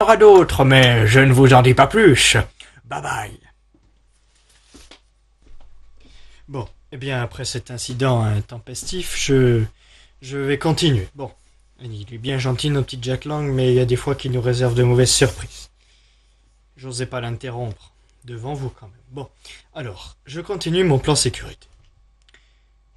aura d'autres, mais je ne vous en dis pas plus. Bye bye. Bon, eh bien, après cet incident intempestif, je vais continuer. Bon, il est bien gentil, notre petit Jack Lang, mais il y a des fois qu'il nous réserve de mauvaises surprises. J'osais pas l'interrompre. Devant vous, quand même. Bon, alors, je continue mon plan sécurité.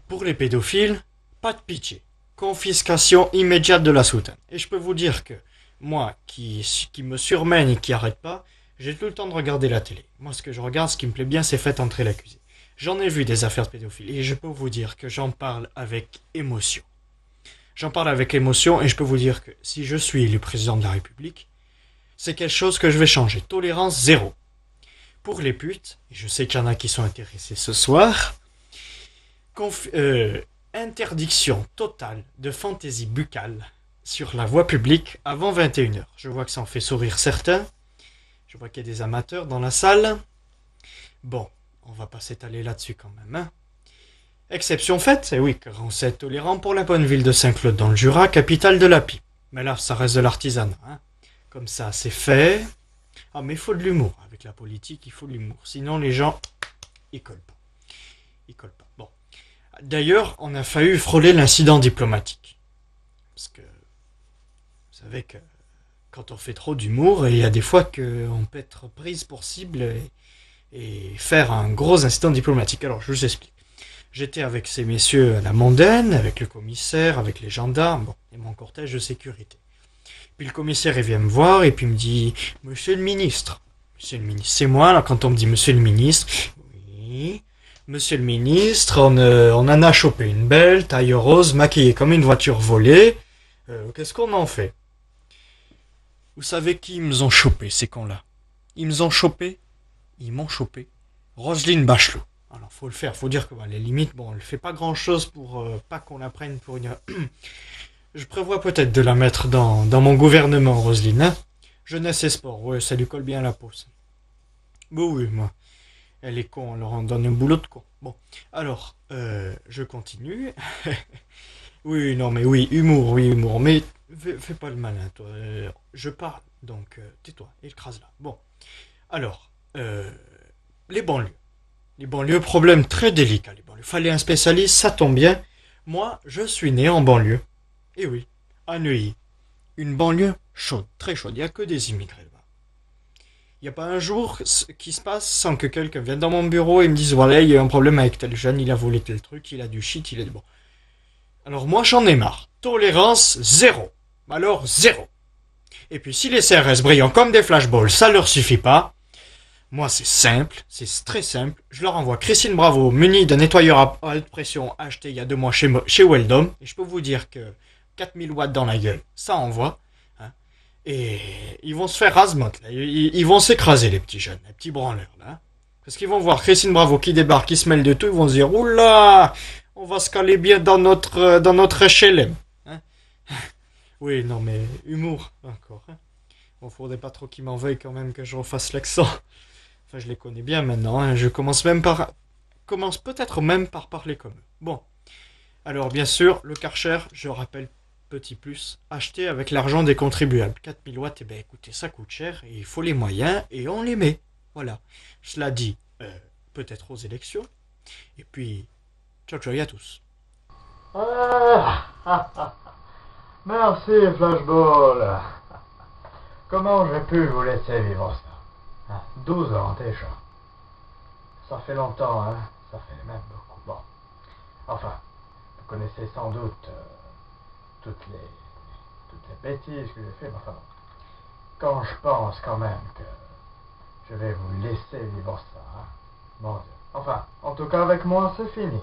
Pour les pédophiles, pas de pitié. Confiscation immédiate de la soutane. Et je peux vous dire que moi, qui me surmène et qui arrête pas, j'ai tout le temps de regarder la télé. Moi, ce que je regarde, ce qui me plaît bien, c'est Faites entrer l'accusé. J'en ai vu des affaires de pédophiles et je peux vous dire que j'en parle avec émotion. J'en parle avec émotion et je peux vous dire que si je suis le président de la République, c'est quelque chose que je vais changer. Tolérance zéro. Pour les putes, et je sais qu'il y en a qui sont intéressés ce soir, interdiction totale de fantaisie buccale sur la voie publique avant 21h. Je vois que ça en fait sourire certains. Je vois qu'il y a des amateurs dans la salle. Bon, on va pas s'étaler là-dessus quand même, hein. Exception faite, et oui, car on sait être tolérant pour la bonne ville de Saint-Claude dans le Jura, capitale de la pipe. Mais là, ça reste de l'artisanat, hein. Comme ça, c'est fait. Ah, mais il faut de l'humour. Avec la politique, il faut de l'humour. Sinon, les gens, ils collent pas. Ils collent pas. Bon. D'ailleurs, on a failli frôler l'incident diplomatique. Parce que, vous savez que quand on fait trop d'humour, il y a des fois qu'on peut être prise pour cible et faire un gros incident diplomatique. Alors, je vous explique. J'étais avec ces messieurs à la mondaine, avec le commissaire, avec les gendarmes, bon, et mon cortège de sécurité. Puis le commissaire, il vient me voir et puis il me dit « Monsieur le ministre ». Monsieur le ministre, c'est moi, là, quand on me dit « Monsieur le ministre ». Oui. Monsieur le ministre, on en a chopé une belle, taille rose, maquillée comme une voiture volée. Qu'est-ce qu'on en fait? Vous savez qui ils m'ont chopé, ces cons-là? Ils m'ont chopé Roselyne Bachelot. Alors, faut le faire, faut dire que les limites, bon, elle fait pas grand-chose pour pas qu'on la prenne pour une... Je prévois peut-être de la mettre dans mon gouvernement, Roselyne, hein. Jeunesse et sport, ouais, ça lui colle bien à la peau, ça. Bon, oui, moi. Elle est con, alors on donne un boulot de con. Bon, alors, je continue. Oui, non, mais oui, humour, mais fais pas le malin, toi. Je parle, donc tais-toi, écrase-la. Bon, alors, les banlieues. Les banlieues, problème très délicat, les banlieues. Fallait un spécialiste, ça tombe bien. Moi, je suis né en banlieue. Et oui, à Neuilly. Une banlieue chaude, très chaude. Il n'y a que des immigrés là-bas. Il n'y a pas un jour qui se passe sans que quelqu'un vienne dans mon bureau et me dise voilà, il y a un problème avec tel jeune, il a volé tel truc, il a du shit, il a du bon. Alors moi, j'en ai marre. Tolérance zéro. Alors zéro. Et puis si les CRS brillent comme des flashballs, ça leur suffit pas. Moi, c'est simple, c'est très simple. Je leur envoie Christine Bravo, munie d'un nettoyeur à haute pression acheté il y a 2 mois chez Weldom. Et je peux vous dire que 4000 watts dans la gueule, ça envoie. Hein. Et ils vont se faire rasmote, là. Ils vont s'écraser, les petits jeunes, les petits branleurs, là. Parce qu'ils vont voir Christine Bravo qui débarque, qui se mêle de tout, ils vont se dire, oula, on va se caler bien dans notre HLM. Hein. Oui, non, mais humour, encore. Hein. Bon, faudrait pas trop qu'ils m'en veuillent quand même que je refasse l'accent. Enfin, je les connais bien maintenant, hein. Je commence peut-être même par parler comme eux. Bon. Alors, bien sûr, le Karcher, je rappelle, petit plus, acheté avec l'argent des contribuables. 4000 watts, eh ben, écoutez, ça coûte cher, et il faut les moyens, et on les met. Voilà. Cela dit, peut-être aux élections. Et puis, ciao ciao à tous. Merci, Flashball. Comment j'ai pu vous laisser vivre ça? 12 ans déjà. Ça fait longtemps, hein. Ça fait même beaucoup. Bon. Enfin, vous connaissez sans doute toutes les bêtises que j'ai fait. Enfin bon. Quand je pense quand même que je vais vous laisser vivre ça, hein. Mon Dieu. Enfin, en tout cas avec moi, c'est fini.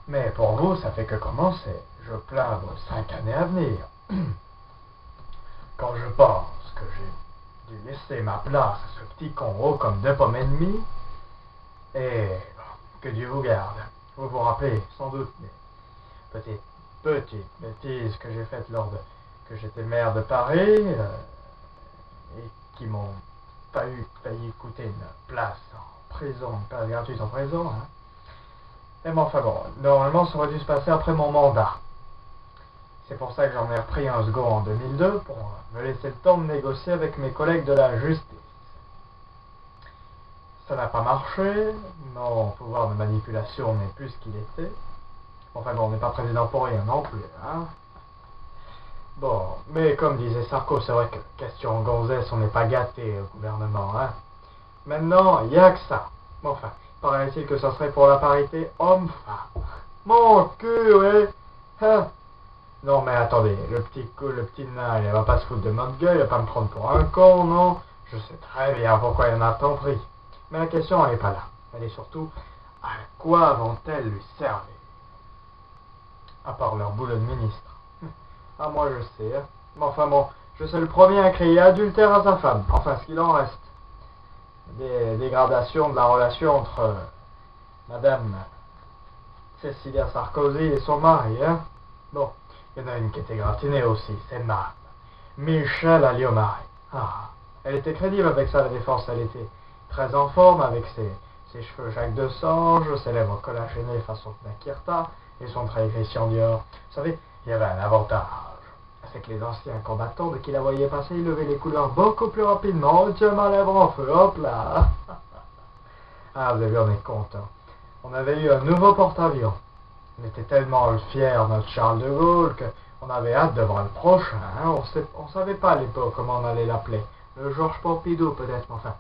Mais pour vous, ça fait que commencer. Je plains vos 5 années à venir. Quand je pense que j'ai dû laisser ma place à ce petit con haut comme 2 pommes et demie, et bon, que Dieu vous garde. Vous vous rappelez sans doute des petites bêtises que j'ai faites que j'étais maire de Paris, et qui m'ont failli coûter une place en prison, une place gratuite en prison, hein. Et bon, enfin bon, normalement ça aurait dû se passer après mon mandat. C'est pour ça que j'en ai repris un second en 2002 pour me laisser le temps de négocier avec mes collègues de la justice. Ça n'a pas marché, mon pouvoir de manipulation n'est plus ce qu'il était. Enfin bon, on n'est pas président pour rien non plus, hein. Bon, mais comme disait Sarko, c'est vrai que question gonzesse, on n'est pas gâté au gouvernement, hein. Maintenant, il n'y a que ça. Bon, enfin, paraît-il que ça serait pour la parité homme-femme. Mon cul, ouais. Hein. Non mais attendez, le petit nain, il va pas se foutre de notre gueule, il va pas me prendre pour un con, non. Je sais très bien pourquoi il en a tant pris. Mais la question, elle n'est pas là. Elle est surtout, à quoi vont-elles lui servir? À part leur boulot de ministre. Ah, moi je sais, hein. Mais enfin bon, je suis le premier à crier adultère à sa femme. Enfin, ce qu'il en reste. Des dégradations de la relation entre Madame Cécilia Sarkozy et son mari, hein. Bon, il y en a une qui était gratinée aussi, c'est Madame Michelle Alliot-Marie. Ah, elle était crédible avec ça, la défense, elle était très en forme avec ses cheveux Jacques de Sange, ses lèvres collagénées façon Nakirta et son trait Christian Dior. Vous savez, il y avait un avantage, c'est que les anciens combattants, dès qu'ils la voyaient passer, ils levaient les couleurs beaucoup plus rapidement. Oh tiens, ma lèvre en feu, hop là. Ah, vous avez vu, on est content. On avait eu un nouveau porte-avions. On était tellement fiers, notre Charles de Gaulle, qu'on avait hâte de voir le prochain. Hein. On savait pas à l'époque comment on allait l'appeler. Le Georges Pompidou peut-être, mais enfin,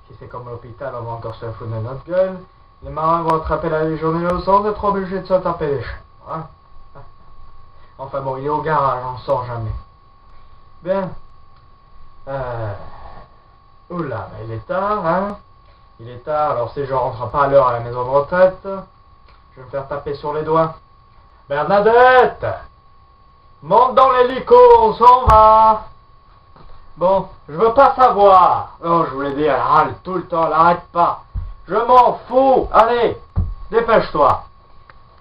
si c'est comme l'hôpital, on va encore se foutre de notre gueule. Les marins vont attraper la Légion d'Honneur sans être obligés de se taper les chats. Hein. Enfin bon, il est au garage, on ne sort jamais. Bien. Oula, mais il est tard, hein. Il est tard, alors si je rentre pas à l'heure à la maison de retraite, je vais me faire taper sur les doigts. Bernadette! Monte dans l'hélico, on s'en va! Bon, je veux pas savoir. Oh, je vous l'ai dit, elle râle tout le temps, elle arrête pas. Je m'en fous. Allez, dépêche-toi.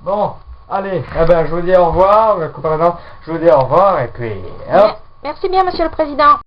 Bon, allez, eh ben, je vous dis au revoir. Je vous dis au revoir et puis... Hop. Merci bien, Monsieur le Président.